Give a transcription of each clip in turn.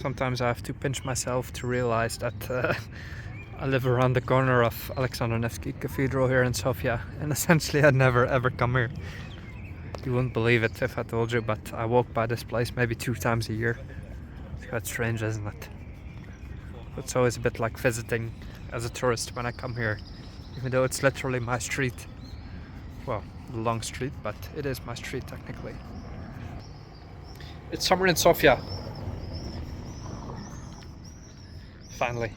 Sometimes I have to pinch myself to realize that I live around the corner of Alexander Nevsky Cathedral here in Sofia, and essentially I never ever come here. You wouldn't believe it if I told you, but I walk by this place maybe 2 times a year. It's quite strange, isn't it? It's always a bit like visiting as a tourist when I come here, even though it's literally my street. Well, the long street, but it is my street technically. It's summer in Sofia. Finally.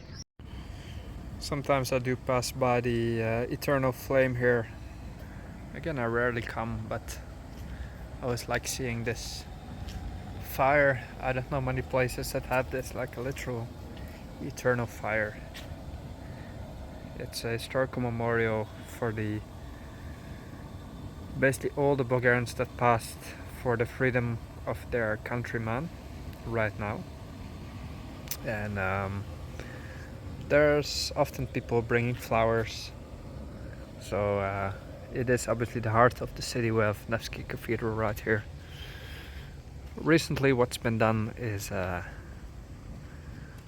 Sometimes I do pass by the eternal flame here. Again, I rarely come, but I always like seeing this fire. I don't know many places that have this, like a literal eternal fire. It's a historical memorial for basically all the Bulgarians that passed for the freedom of their countrymen right now. And there's often people bringing flowers. So it is obviously the heart of the city. We have Nevsky Cathedral right here. Recently what's been done is it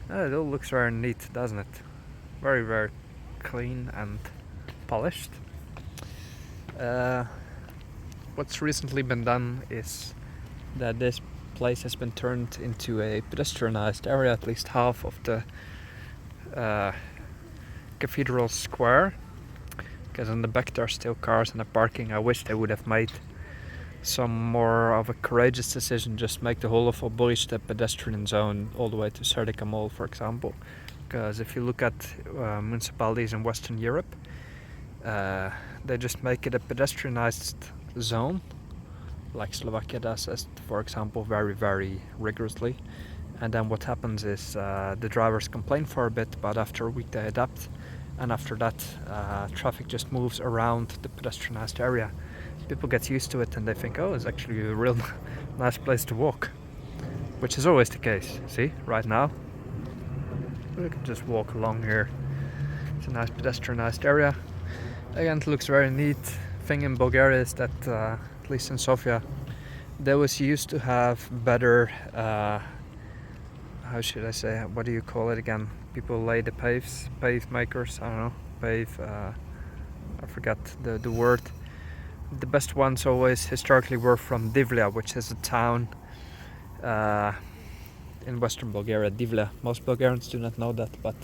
all looks very neat, doesn't it? Very, very clean and polished. What's recently been done is that this place has been turned into a pedestrianized area, at least half of the cathedral square, because in the back there are still cars in the parking. I wish they would have made some more of a courageous decision, just make the whole of Bulgaria a pedestrian zone all the way to Serdica Mall, for example. Because if you look at municipalities in Western Europe, they just make it a pedestrianized zone, like Slovakia does, as for example, very, very rigorously. And then what happens is the drivers complain for a bit, but after a week they adapt, and after that traffic just moves around the pedestrianized area. People get used to it and they think, oh, it's actually a real nice place to walk, which is always the case. See, right now we can just walk along here. It's a nice pedestrianized area. Again, it looks very neat. Thing in Bulgaria is that at least in Sofia, they was used to have better how should I say, what do you call it again? People lay the pave makers, I don't know, I forgot the word. The best ones always historically were from Divlja, which is a town in western Bulgaria, Divlja. Most Bulgarians do not know that, but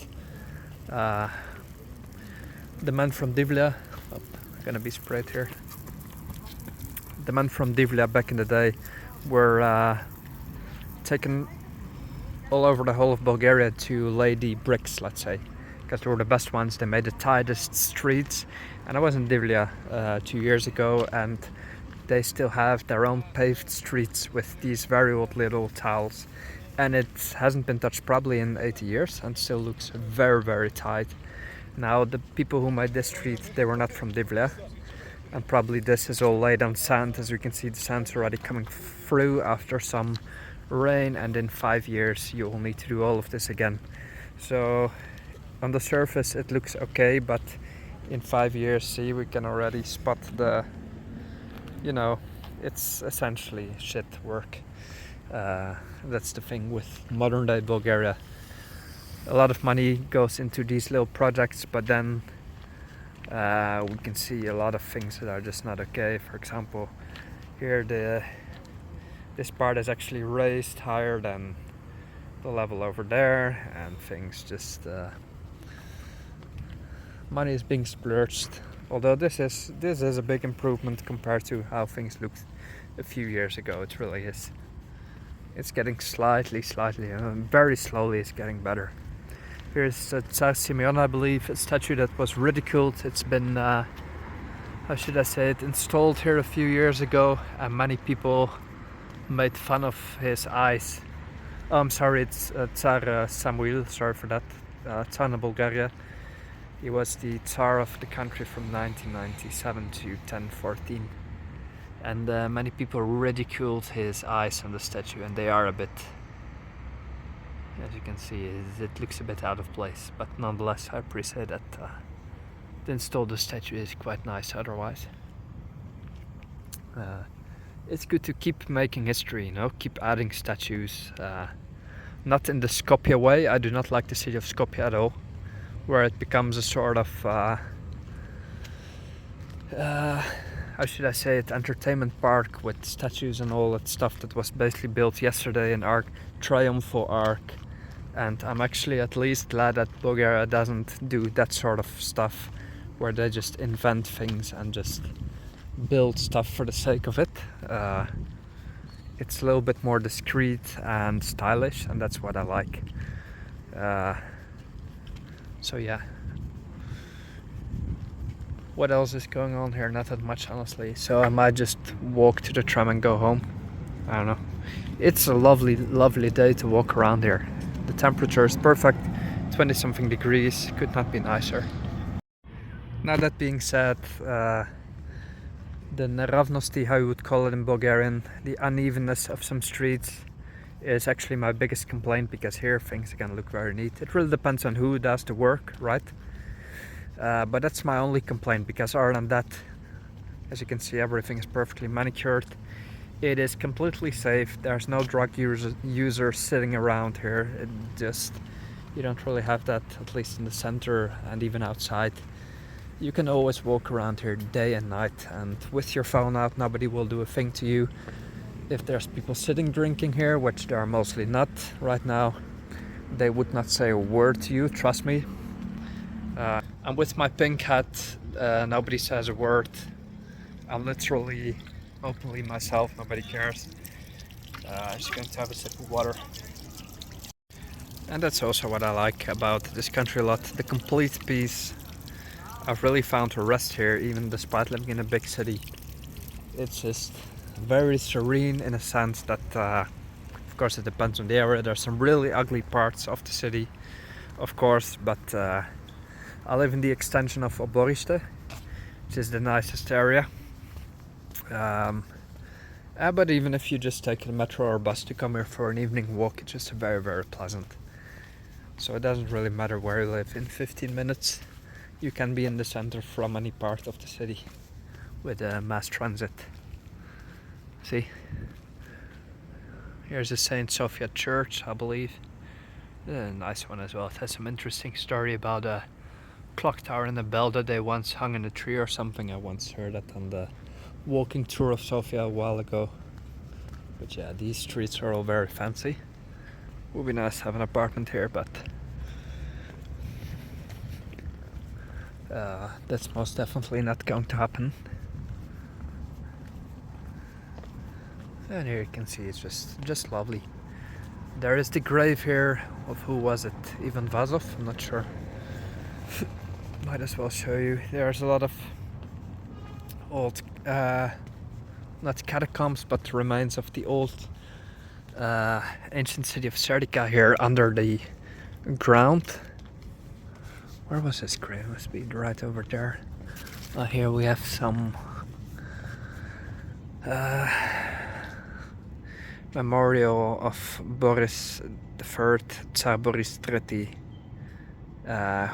the men from Divlja, gonna be sprayed here. The men from Divlja back in the day were taken all over the whole of Bulgaria to lay the bricks, let's say, because they were the best ones. They made the tightest streets, and I was in Divlja 2 years ago, and they still have their own paved streets with these very old little tiles, and it hasn't been touched probably in 80 years and still looks very, very tight. Now the people who made this street, they were not from Divlja, and probably this is all laid on sand. As we can see, the sand's already coming through after some rain, and in 5 years you will need to do all of this again. So on the surface it looks okay, but in 5 years, see, we can already spot the, it's essentially shit work. That's the thing with modern day Bulgaria. A lot of money goes into these little projects, but then we can see a lot of things that are just not okay. For example, here this part is actually raised higher than the level over there, and things just money is being splurged. Although this is a big improvement compared to how things looked a few years ago. It really is. It's getting slightly, very slowly it's getting better. Here's Tsar Simeon, I believe, a statue that was ridiculed. It's been, how should I say it, installed here a few years ago, and many people made fun of his eyes. Oh, I'm sorry, it's Tsar Samuil, sorry for that. Tsar of Bulgaria. He was the Tsar of the country from 1997 to 1014. And many people ridiculed his eyes on the statue, and they are a bit, as you can see, it looks a bit out of place. But nonetheless, I appreciate that the installed statue is quite nice otherwise. It's good to keep making history, keep adding statues. not in the Skopje way. I do not like the city of Skopje at all, where it becomes a sort of how should I say it, entertainment park with statues and all that stuff that was basically built yesterday, an triumphal arc. And I'm actually at least glad that Bulgaria doesn't do that sort of stuff where they just invent things and just build stuff for the sake of it. It's a little bit more discreet and stylish, and that's what I like. So yeah. What else is going on here? Not that much, honestly. So I might just walk to the tram and go home. I don't know. It's a lovely, lovely day to walk around here. The temperature is perfect, 20 something degrees, could not be nicer. Now that being said, the neravnosti, how you would call it in Bulgarian, the unevenness of some streets is actually my biggest complaint, because here things are gonna look very neat. It really depends on who does the work, right? But that's my only complaint, because other than that, as you can see, everything is perfectly manicured. It is completely safe. There's no drug users sitting around here. It just, you don't really have that, at least in the center and even outside. You can always walk around here day and night, and with your phone out, nobody will do a thing to you. If there's people sitting drinking here, which there are mostly not right now, they would not say a word to you, trust me. And with my pink hat, nobody says a word. I'm literally openly myself, nobody cares. Just going to have a sip of water. And that's also what I like about this country a lot, the complete peace. I've really found a rest here, even despite living in a big city. It's just very serene in a sense that, of course, it depends on the area. There's some really ugly parts of the city, of course, but I live in the extension of Oboriste, which is the nicest area. But even if you just take the metro or bus to come here for an evening walk, it's just very, very pleasant. So it doesn't really matter where you live. In 15 minutes, you can be in the center from any part of the city with mass transit. See? Here's the St. Sophia Church, I believe. A nice one as well. It has some interesting story about a clock tower and a bell that they once hung in a tree or something. I once heard that on the walking tour of Sofia a while ago. But yeah, these streets are all very fancy. Would be nice to have an apartment here, but that's most definitely not going to happen. And here you can see it's just lovely. There is the grave here of, who was it? Ivan Vazov? I'm not sure. Might as well show you. There's a lot of old, not catacombs, but remains of the old ancient city of Serdica here under the ground. Where was his grave? Must be right over there. Here we have some memorial of Boris III, Tsar Boris III,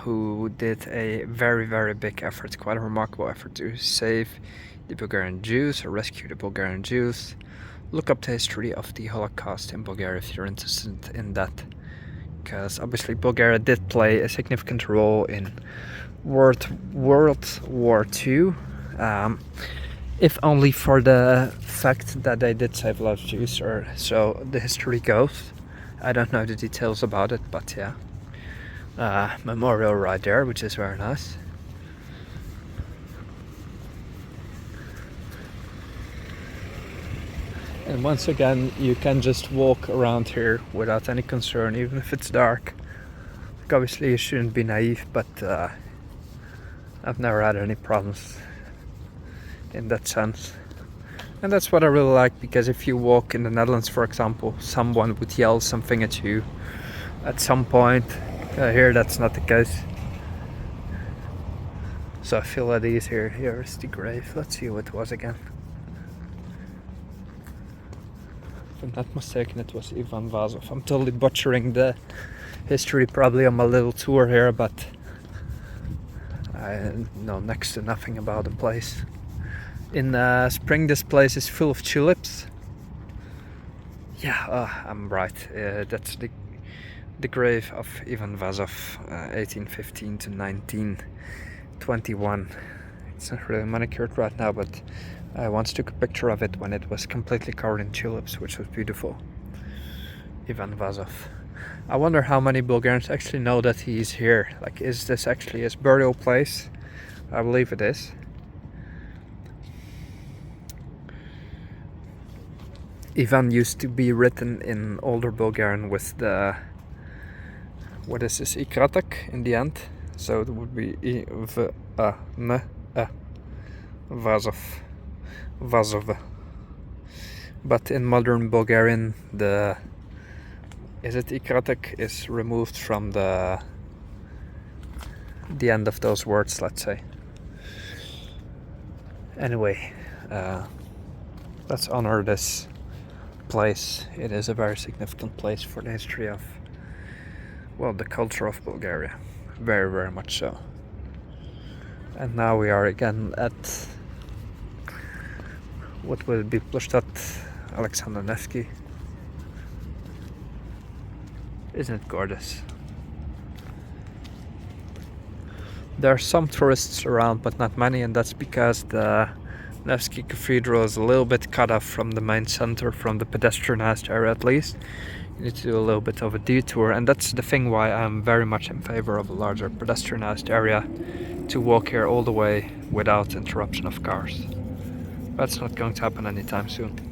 who did a very, very big effort, quite a remarkable effort to save the Bulgarian Jews, or rescue the Bulgarian Jews. Look up the history of the Holocaust in Bulgaria if you're interested in that, because obviously Bulgaria did play a significant role in World War II, if only for the fact that they did save a lot of Jews, or so the history goes. I don't know the details about it, but yeah. Memorial right there, which is very nice. And once again, you can just walk around here without any concern, even if it's dark. Like, obviously you shouldn't be naive, but I've never had any problems in that sense. And that's what I really like, because if you walk in the Netherlands, for example, someone would yell something at you at some point. Here that's not the case. So I feel at ease here. Here's the grave. Let's see who it was again. If I'm not mistaken, it was Ivan Vazov. I'm totally butchering the history probably on my little tour here, but I know next to nothing about the place. In spring this place is full of tulips. Yeah, I'm right. That's the the grave of Ivan Vazov, 1815 to 1921. It's not really manicured right now, but I once took a picture of it when it was completely covered in tulips, which was beautiful. Ivan Vazov. I wonder how many Bulgarians actually know that he's here. Like, is this actually his burial place? I believe it is. Ivan used to be written in older Bulgarian with the, what is this, ikratak in the end, so it would be Vazov, Vazov. But in modern Bulgarian, the ikratak is removed from the end of those words, let's say. Anyway, let's honor this place. It is a very significant place for the history of, well, the culture of Bulgaria. Very, very much so. And now we are again at, what will it be, Plošťad Alexander Nevsky. Isn't it gorgeous? There are some tourists around, but not many, and that's because the Nevsky Cathedral is a little bit cut off from the main center, from the pedestrianized area at least. You need to do a little bit of a detour, and that's the thing why I'm very much in favor of a larger pedestrianized area, to walk here all the way without interruption of cars. That's not going to happen anytime soon.